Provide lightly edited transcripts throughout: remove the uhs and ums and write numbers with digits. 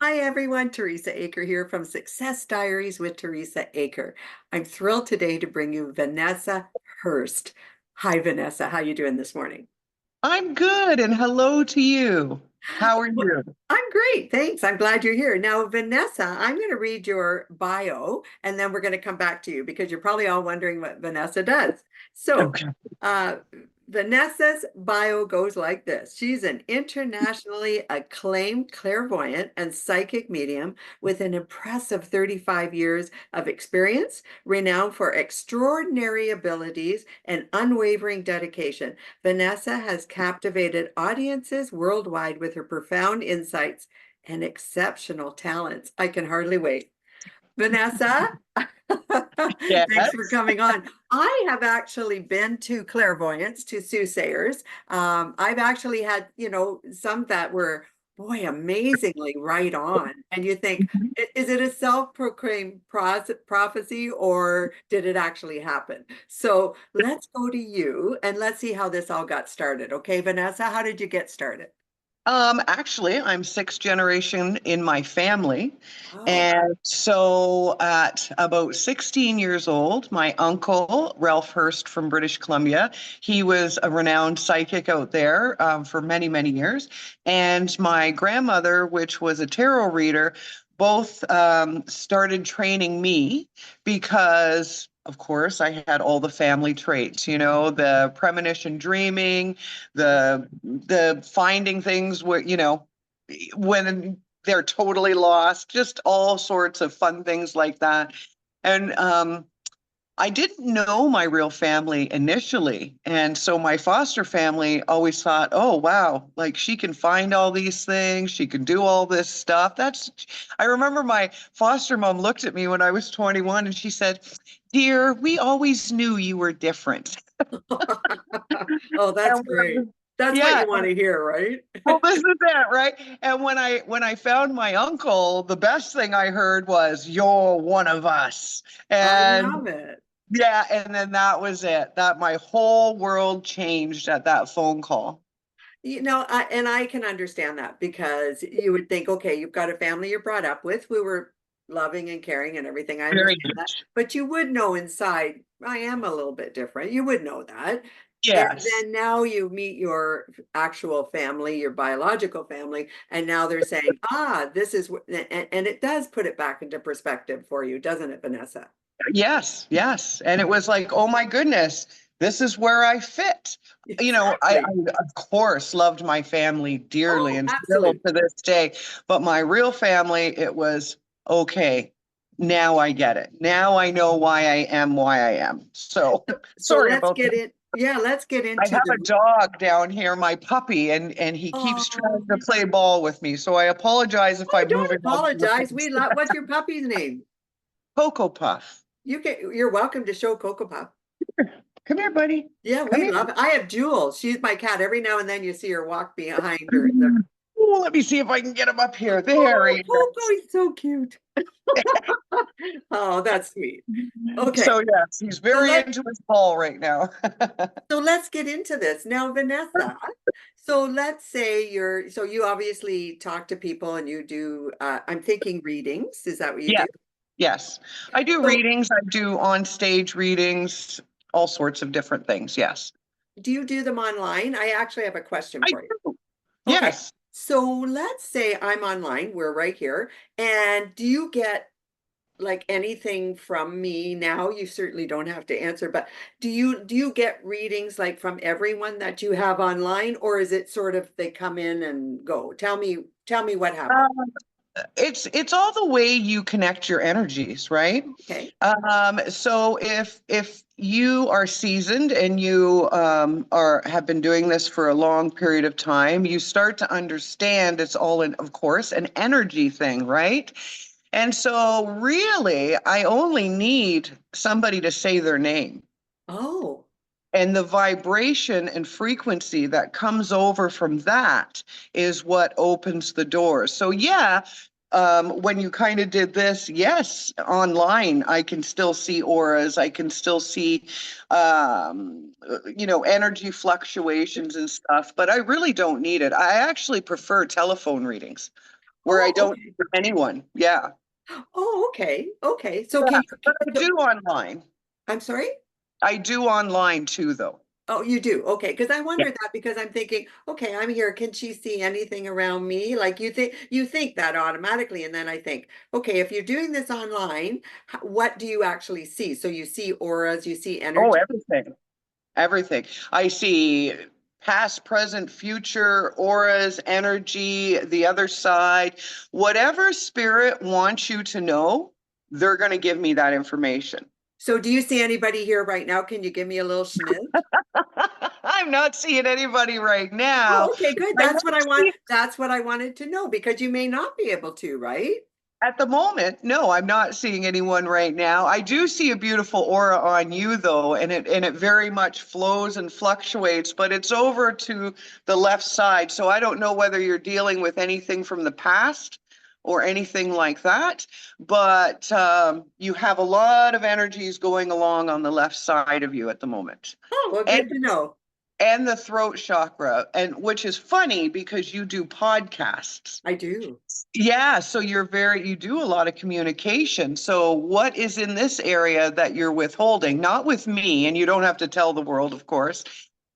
Hi everyone, Teresa Aker here from Success Diaries with Teresa Aker. I'm thrilled today to bring you Vanessa Hurst. Hi Vanessa, how you doing this morning? I'm good, and hello to you. How are Well, you? I'm great, thanks. I'm glad you're here. Now, Vanessa, I'm going to read your bio and then we're going to come back to you because you're probably all wondering what Vanessa does. So, Okay. uh, Vanessa's bio goes like this. She's an internationally acclaimed clairvoyant and psychic medium with an impressive 35 years of experience, renowned for extraordinary abilities and unwavering dedication. Vanessa has captivated audiences worldwide with her profound insights and exceptional talents. I can hardly wait. Vanessa, thanks for Yes. coming on. I have actually been to clairvoyants, to soothsayers. I've actually had, some that were, boy, amazingly right on. And you think, Mhm. is it a self-proclaimed prophecy or did it actually happen? So let's go to you and let's see how this all got started. Okay, Vanessa, how did you get started? Actually, I'm sixth generation in my family. Oh, And so at about 16 years old, my uncle, Ralph Hurst from British Columbia, he was a renowned psychic out there for many, many years. And my grandmother, which was a tarot reader, both started training me because, of course, I had all the family traits, the premonition dreaming, oh, the finding things where, when they're totally lost, just all sorts of fun things like that. And I didn't know my real family initially. And so my foster family always thought, oh, wow, like she can find all these things, she can do all this stuff. I remember my foster mom looked at me when I was 21 and she said, Dear, we always knew you were different. oh, that's And great. That's what yeah, you want to hear, right? well, this is it, right? And when I found my uncle, the best thing I heard was, "You're one of us." I And love it. yeah, and then that was it. That my whole world changed at that phone call. And I can understand that because you would think, okay, you've got a family you're brought up with who were loving and caring and everything. I Very understand that. much. But you would know inside, I am a little bit different. You would know that. And Yes. then now you meet your actual family, your biological family, and now they're saying, this is what, and it does put it back into perspective for you, doesn't it, Vanessa? Yes, yes. And it was like, oh my goodness, this is where I fit. I Exactly. of course loved my family dearly Oh, and still absolutely. to this day, but my real family, it was okay. Now I get it. Now I know why I am. So So sorry let's about get that. in. Yeah, let's get I into have a the. dog down here, my puppy, and he keeps Oh, trying to play ball with me. So I apologize if oh, I'm don't moving all over the apologize. We place. love. What's your puppy's name? Cocoa Puff. You're welcome to show Cocoa Puff. Come here, buddy. Yeah, Come we here. love it. I have Jules. She's my cat. Every now and then you see her walk behind her. Oh, let me see if I can get him up here. There Oh, he Coco, is. he's so cute. Oh, that's sweet. So Okay, yes, he's so very let into his ball right now. so let's get into this now, Vanessa. So let's say so you obviously talk to people and you do. I'm thinking readings. Is that what you Yeah, do? yes. I do So readings. I do on stage readings, all sorts of different things. Yes. do you do them online? I actually have a question I for you. do. Okay. Yes. So let's say I'm online, we're right here. And do you get like anything from me now? You certainly don't have to answer, but do you get readings like from everyone that you have online, or is it sort of they come in and go? Tell me what happened. It's all the way you connect your energies, right? Okay. So if you are seasoned and you are have been doing this for a long period of time, you start to understand it's all in, of course, an energy thing, right? And so really, I only need somebody to say their name. Oh, And the vibration and frequency that comes over from that is what opens the doors. So, yeah, when you kind of did this, yes, online, I can still see auras. I can still see, energy fluctuations and stuff, but I really don't need it. I actually prefer telephone readings. where I Oh, don't okay. hear anyone. Yeah. Oh, okay. Okay. So Yeah, can you, but I so, do online. I'm sorry? I do online too, though. Oh, you do. Okay. Because I Yeah. wondered that because I'm thinking, okay, I'm here. Can she see anything around me? Like you think that automatically. And then I think, okay, if you're doing this online, what do you actually see? So you see auras, you see Oh, energy. everything. Everything. I see past, present, future, auras, energy, the other side. Whatever spirit wants you to know, they're going to give me that information. So do you see anybody here right now? Can you give me a little smidge? I'm not seeing anybody right now. Oh, okay, good. I That's what I might want. see That's what I wanted to know because you may not be able to, right? at the moment. No, I'm not seeing anyone right now. I do see a beautiful aura on you though, and it very much flows and fluctuates, but it's over to the left side. So I don't know whether you're dealing with anything from the past or anything like that, but you have a lot of energies going along on the left side of you at the moment. Oh, well, And good to know. and the throat chakra, and which is funny because you do podcasts. I do. Yeah, so you do a lot of communication. So what is in this area that you're withholding? Not with me, and you don't have to tell the world, of course,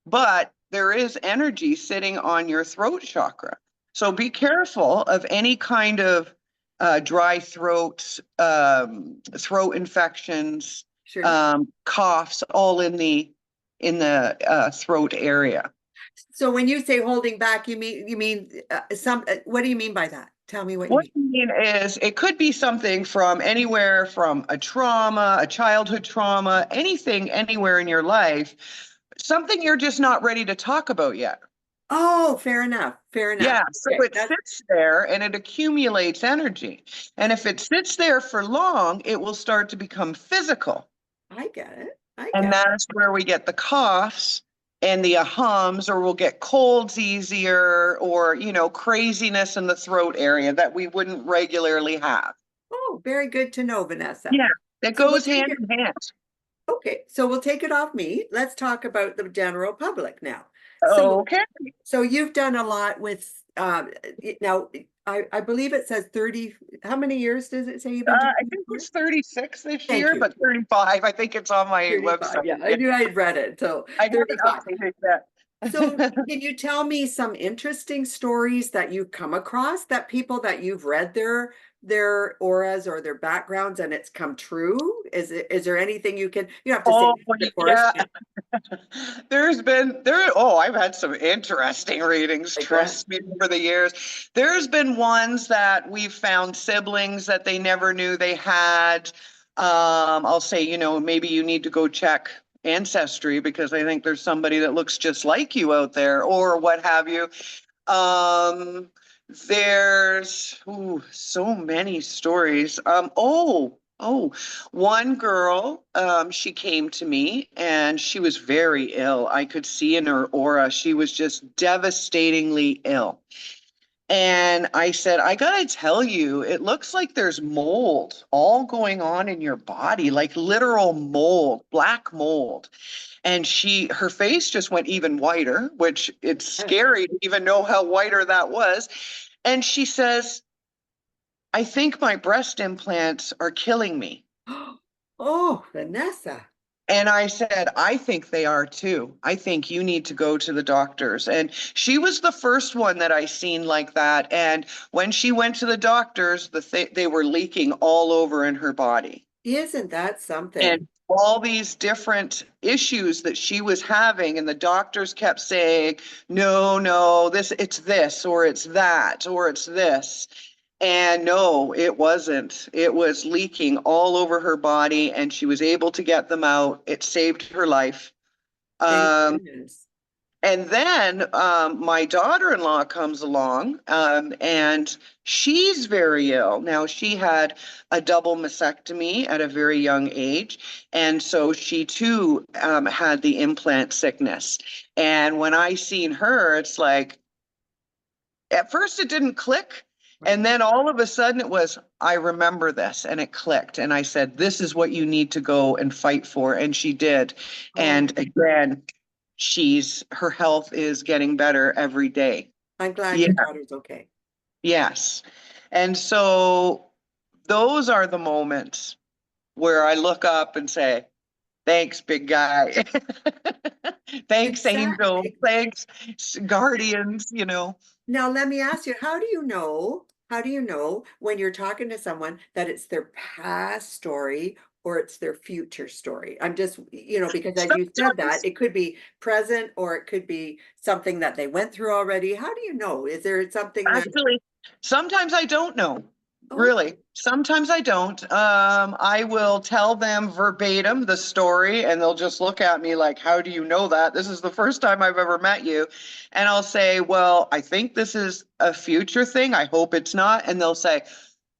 but there is energy sitting on your throat chakra. So be careful of any kind of dry throat, throat infections, Sure. coughs, all in the throat area. So when you say holding back, you mean some what do you mean by that? Tell me what you What mean. I mean is, it could be something from anywhere from a trauma, a childhood trauma, anything, anywhere in your life, something you're just not ready to talk about yet. Oh, fair enough. Fair enough. Yeah, so Okay, it sits there and it accumulates energy. And if it sits there for long, it will start to become physical. I get it. I And get it. that's where we get the coughs and the ahums, or we'll get colds easier, or, craziness in the throat area that we wouldn't regularly have. Oh, very good to know, Vanessa. Yeah, it So we'll goes take hand it. in hand. Okay, so we'll take it off me. Let's talk about the general public now. So Okay. So you've done a lot with now I believe it says 30. How many years does it say you've been doing I this think for? it's 36 this Thank year, you. but 35. I think it's on my 35. website. Yeah, I Yeah, knew I'd read it. So I haven't 35. updated that. So can you tell me some interesting stories that you've come across that people that you've read their auras or their backgrounds and it's come true? Is there anything you have to say, Oh, of course, yeah. but I've had some interesting readings, like what? trust me, over the years. There's been ones that we've found siblings that they never knew they had. I'll say, maybe you need to go check ancestry because I think there's somebody that looks just like you out there, or what have you. Um, there's so many stories. One girl, she came to me and she was very ill. I could see in her aura, she was just devastatingly ill. And I said, I gotta tell you, it looks like there's mold all going on in your body, like literal mold, black mold. And her face just went even whiter, which it's scary to even know how whiter that was. And she says, I think my breast implants are killing me. Oh, Vanessa. And I said, I think they are too. I think you need to go to the doctors. And she was the first one that I seen like that. And when she went to the doctors, they were leaking all over in her body. Isn't that something? And all these different issues that she was having, and the doctors kept saying, no, no, it's this, or it's that, or it's this. And no, it wasn't. It was leaking all over her body, and she was able to get them out. It saved her life. Thank Um, goodness. and then my daughter-in-law comes along, and she's very ill. Now, she had a double mastectomy at a very young age, and so she too had the implant sickness. And when I seen her, it's like, at first it didn't click, and Right. then all of a sudden it was, I remember this, and it clicked. And I said, this is what you need to go and fight for. And she did. Oh, And again, her health is getting better every day. I'm glad Yeah, your daughter's okay. yes. And so those are the moments where I look up and say, thanks, big guy. Thanks, angel. Exactly. Thanks, guardians, Now, let me ask you, how do you know when you're talking to someone that it's their past story or it's their future story? I'm just, because as you said that, Sometimes, it could be present or it could be something that they went through already. How do you know? Is there something that, actually, sometimes I don't know. oh, Really, sometimes I don't. I will tell them verbatim the story, and they'll just look at me like, "How do you know that? This is the first time I've ever met you." And I'll say, "Well, I think this is a future thing. I hope it's not." And they'll say,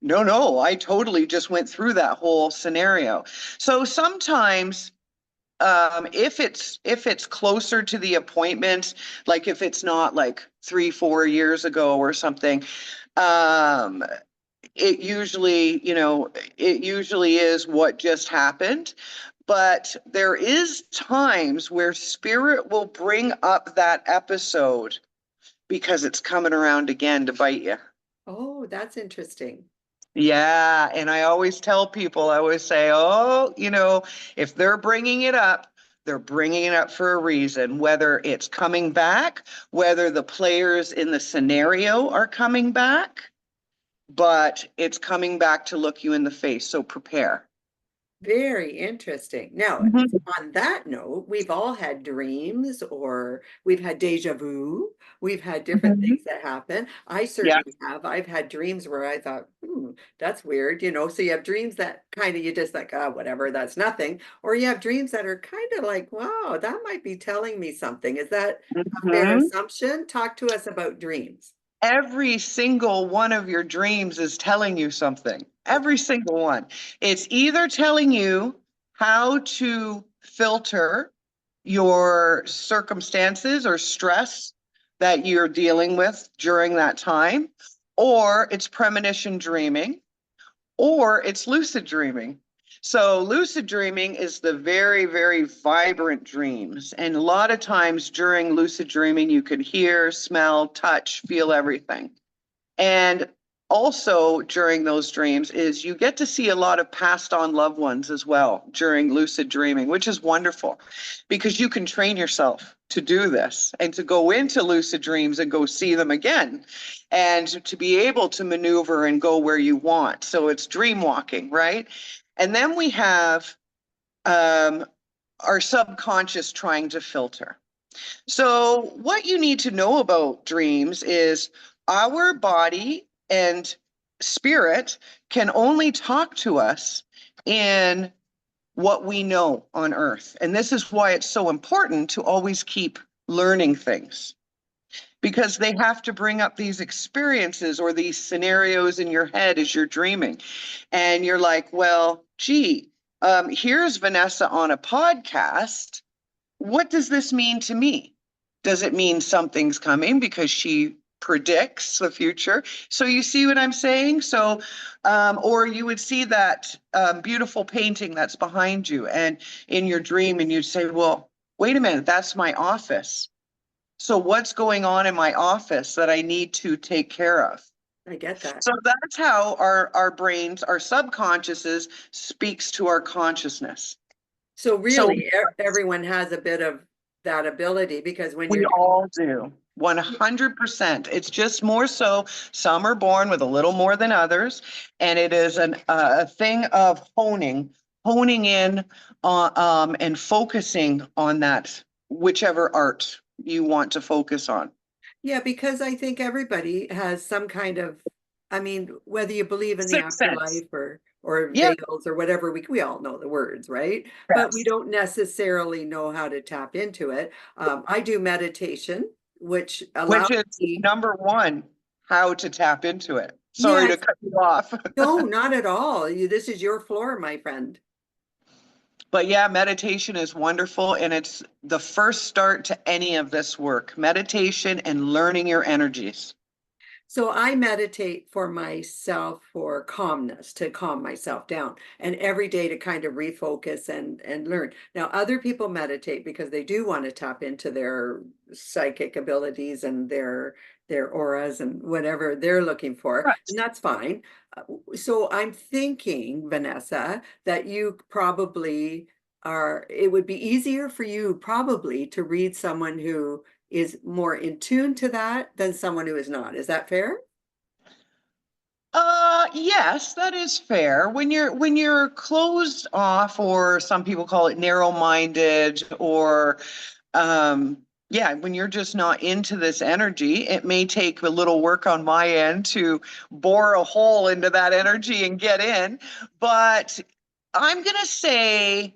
"No, no, I totally just went through that whole scenario." So sometimes, if it's closer to the appointment, like if it's not like 3, 4 years ago or something, um, it usually is what just happened. But there is times where spirit will bring up that episode because it's coming around again to bite you. oh, that's interesting. Yeah, and I always tell people, I always say, oh, if they're bringing it up, they're bringing it up for a reason, whether it's coming back, whether the players in the scenario are coming back, but it's coming back to look you in the face. So prepare. Very interesting. Now, Mhm, on that note, we've all had dreams or we've had deja vu. We've had different mhm. things that happen. I Yeah. certainly have. I've had dreams where I thought, that's weird, So you have dreams that kind of you just like, ah, whatever, that's nothing. Or you have dreams that are kind of like, wow, that might be telling me something. Is that a fair Mhm. assumption? Talk to us about dreams. Every single one of your dreams is telling you something. Every single one. It's either telling you how to filter your circumstances or stress that you're dealing with during that time, or it's premonition dreaming, or it's lucid dreaming. So, lucid dreaming is the very, very vibrant dreams. And a lot of times during lucid dreaming, you can hear, smell, touch, feel everything. And also during those dreams is you get to see a lot of passed on loved ones as well during lucid dreaming, which is wonderful because you can train yourself to do this and to go into lucid dreams and go see them again and to be able to maneuver and go where you want. So it's dream walking, right? And then we have um, our subconscious trying to filter. So, what you need to know about dreams is our body and spirit can only talk to us in what we know on earth. And this is why it's so important to always keep learning things because they have to bring up these experiences or these scenarios in your head as you're dreaming. And you're like, well, gee, here's Vanessa on a podcast. What does this mean to me? Does it mean something's coming because she predicts the future? So you see what I'm saying? So, or you would see that beautiful painting that's behind you and in your dream, and you'd say, well, wait a minute, that's my office. So what's going on in my office that I need to take care of? I get that. So that's how our brains, our subconsciouses speaks to our consciousness. So So really, everyone has a bit of that ability because when we you're doing, all do. 100%. It's just more so some are born with a little more than others. And it is a thing of honing in on, and focusing on that, whichever art you want to focus on. yeah, because I think everybody has some kind of, I mean, whether you believe in the Sixth sense. afterlife or Yeah. veils or whatever, we all know the words, right? But we Yes. don't necessarily know how to tap into it. I do meditation, which Which allows is me, number one, how to tap into it. Sorry yeah, to cut you off. no, not at all. This is your floor, my friend. But yeah, meditation is wonderful. And it's the first start to any of this work meditation and learning your energies. So I meditate for myself for calmness, to calm myself down, and every day to kind of refocus and learn. Now, other people meditate because they do want to tap into their psychic abilities and their auras and whatever they're looking for, Right. and that's fine. So I'm thinking, Vanessa, that you probably are, it would be easier for you probably to read someone who is more in tune to that than someone who is not. Is that fair? Yes, that is fair. When you're closed off, or some people call it narrow-minded, or um, yeah, when you're just not into this energy, it may take a little work on my end to bore a hole into that energy and get in. But I'm gonna say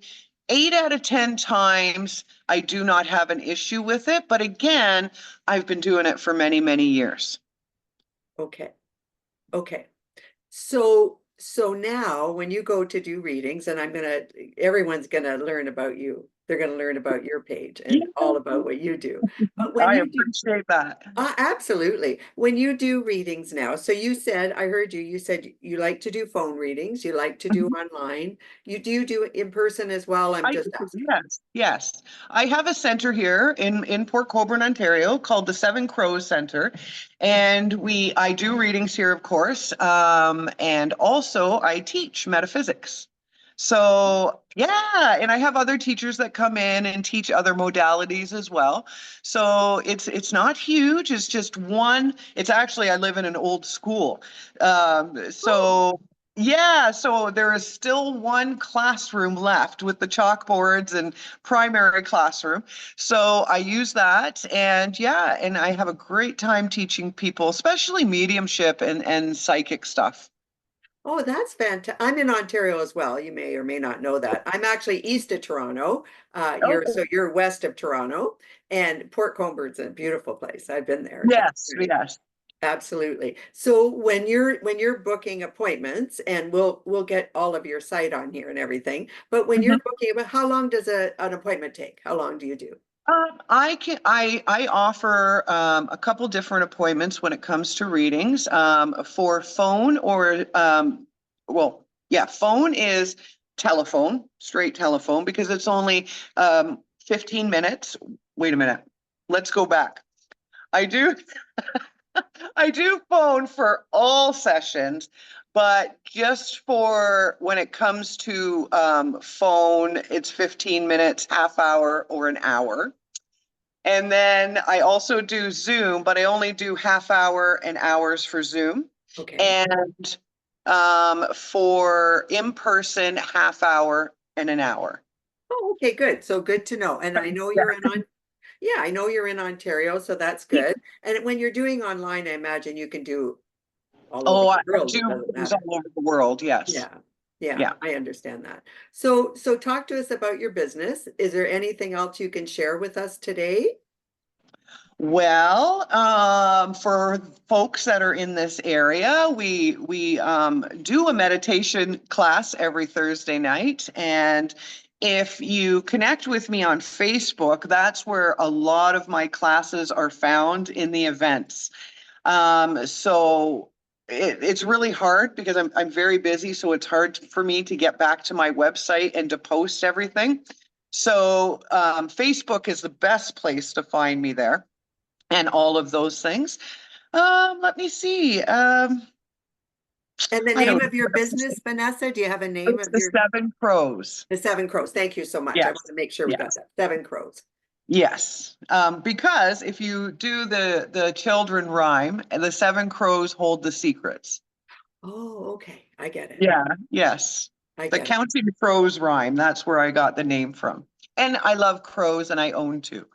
8 out of 10 times I do not have an issue with it. But again, I've been doing it for many, many years. Okay. Okay. So now when you go to do readings, and everyone's gonna learn about you. They're gonna learn about your page Yeah, and all about what you do. But when I you do, appreciate that. absolutely. When you do readings now, so you said, I heard you, you said you like to do phone readings, you like to do Mhm. online. You do it in person as well? I'm I just do, asking. yes, yes. I have a center here in Port Colborne, Ontario, called the Seven Crows Center, and I do readings here, of course, and also I teach metaphysics. So yeah, and I have other teachers that come in and teach other modalities as well. So it's not huge. It's just one. It's actually, I live in an old school, Oh, so. Yeah, so there is still one classroom left with the chalkboards and primary classroom. So I use that, and yeah, and I have a great time teaching people, especially mediumship and psychic stuff. oh, that's fantastic. I'm in Ontario as well. You may or may not know that. I'm actually east of Toronto. Oh, You're west of Toronto, and Port Colborne's a beautiful place. I've been there. It's yes, great. yes. Absolutely. So when you're booking appointments, and we'll get all of your site on here and everything, but when you're Mhm. booking, about how long does an appointment take? How long do you do? I offer a couple different appointments when it comes to readings. For phone, or well, yeah, phone is telephone, straight telephone, because it's only 15 minutes. Wait a minute. Let's go back. I do I do phone for all sessions, but just for when it comes to phone, it's 15 minutes, half hour, or an hour. And then I also do Zoom, but I only do half hour and hours for Zoom. Okay. And for in person, half hour and an hour. Oh, okay, good. So good to know. And I know you're in on, yeah, I know you're in Ontario, so that's Yeah. good. And when you're doing online, I imagine you can do all over Oh, I the world. do It doesn't rooms matter. all over the world. Yes. Yeah. Yeah, Yeah. I understand that. So talk to us about your business. Is there anything else you can share with us today? Well, for folks that are in this area, we do a meditation class every Thursday night, and if you connect with me on Facebook, that's where a lot of my classes are found in the events. So it's really hard because I'm very busy, so it's hard for me to get back to my website and to post everything. So Facebook is the best place to find me there and all of those things. Let me see. And the I name don't of know. your business, Vanessa, do you have a name It's of the your Seven Crows. the Seven Crows? Thank you so much. I want Yes, to make sure we got yes, that. Seven Crows. yes. Because if you do the children rhyme, the Seven Crows hold the secrets. Oh, okay. I get it. Yeah, yes. I The get it. Counting Crows rhyme. That's where I got the name from. And I love crows, and I own two.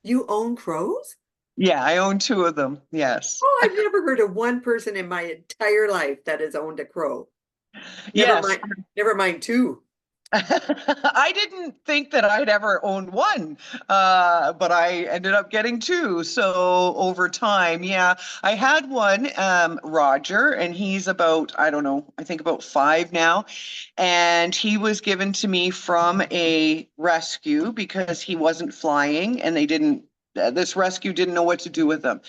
You own crows? Yeah, I own two of them. Yes. Oh, I've never heard of one person in my entire life that has owned a crow. Never Yes. mind, never mind two. I didn't think that I'd ever own one, but I ended up getting two. So over time, yeah, I had one, Roger, and he's about, I don't know, I think about 5 now. And he was given to me from a rescue because he wasn't flying, and this rescue didn't know what to do with him.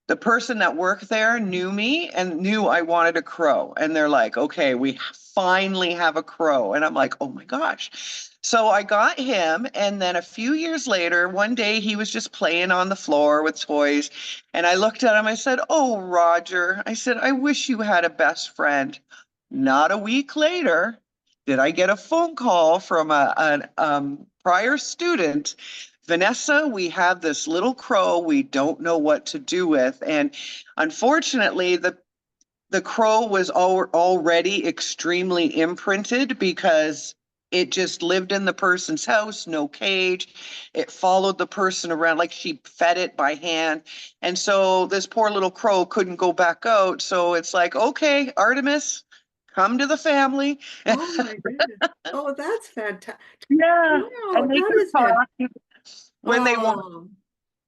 the person that worked there knew me and knew I wanted a crow. And they're like, okay, we finally have a crow. And I'm like, oh my gosh. So I got him. And then a few years later, one day he was just playing on the floor with toys. And I looked at him, I said, oh, Roger, I said, I wish you had a best friend. Not a week later, did I get a phone call from a prior student. Vanessa, we have this little crow we don't know what to do with. And unfortunately, the crow was already extremely imprinted because it just lived in the person's house, no cage. It followed the person around like she fed it by hand. And so this poor little crow couldn't go back out. So it's like, okay, Artemis, come to the family. Oh my goodness. Oh, that's fantastic. Yeah. Wow, And they that could is talk when they want. oh,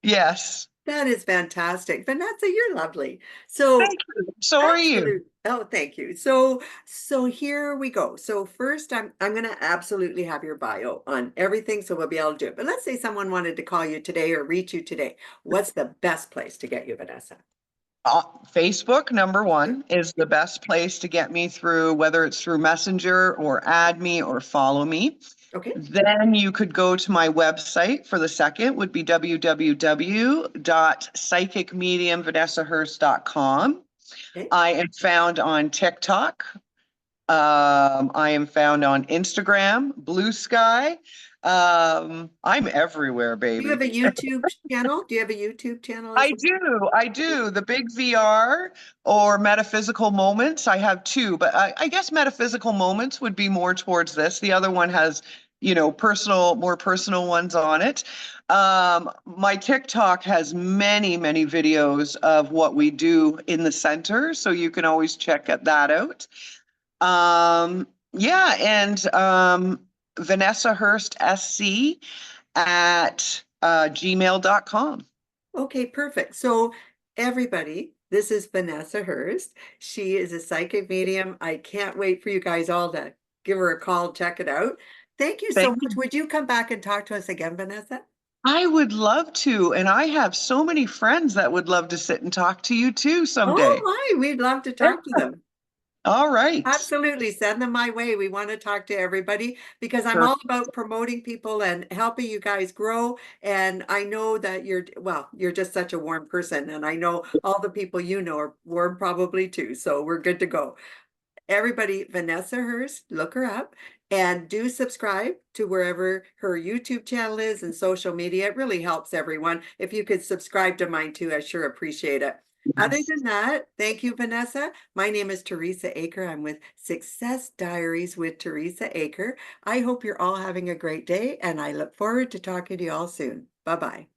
Yes. that is fantastic. Vanessa, you're lovely. So Thank you. So are you. absolutely. Oh, thank you. So here we go. So first I'm gonna absolutely have your bio on everything so we'll be able to do it. But let's say someone wanted to call you today or reach you today. What's the best place to get you, Vanessa? Facebook, number one, is the best place to get me through, whether it's through Messenger or add me or follow me. Okay. Then you could go to my website for the second, would be www.psychicmediumvanessahurst.com. Okay. I am found on TikTok. I am found on Instagram, Blue Sky. I'm everywhere, Do you have a baby. YouTube channel? Do you have a YouTube channel as I well? do. I do. The big VR or metaphysical moments. I have two, but I guess metaphysical moments would be more towards this. The other one has, personal, more personal ones on it. My TikTok has many, many videos of what we do in the center, so you can always check that out. Yeah, and Vanessa Hurst SC at gmail.com. Okay, perfect. So everybody, this is Vanessa Hurst. She is a psychic medium. I can't wait for you guys all to give her a call, check it out. Thank you so Thank much. you. Would you come back and talk to us again, Vanessa? I would love to. And I have so many friends that would love to sit and talk to you too Oh someday. my, we'd love to Yeah. talk to them. All right. Absolutely. Send them my way. We want to talk to everybody because I'm Sure. all about promoting people and helping you guys grow. And I know that you're just such a warm person. And I know all the people you know are warm probably too. So we're good to go. Everybody, Vanessa Hurst, look her up and do subscribe to wherever her YouTube channel is and social media. It really helps everyone. If you could subscribe to mine too, I sure appreciate it. Other Yes. than that, thank you, Vanessa. My name is Teresa Aker. I'm with Success Diaries with Teresa Aker. I hope you're all having a great day and I look forward to talking to you all soon. Bye-bye.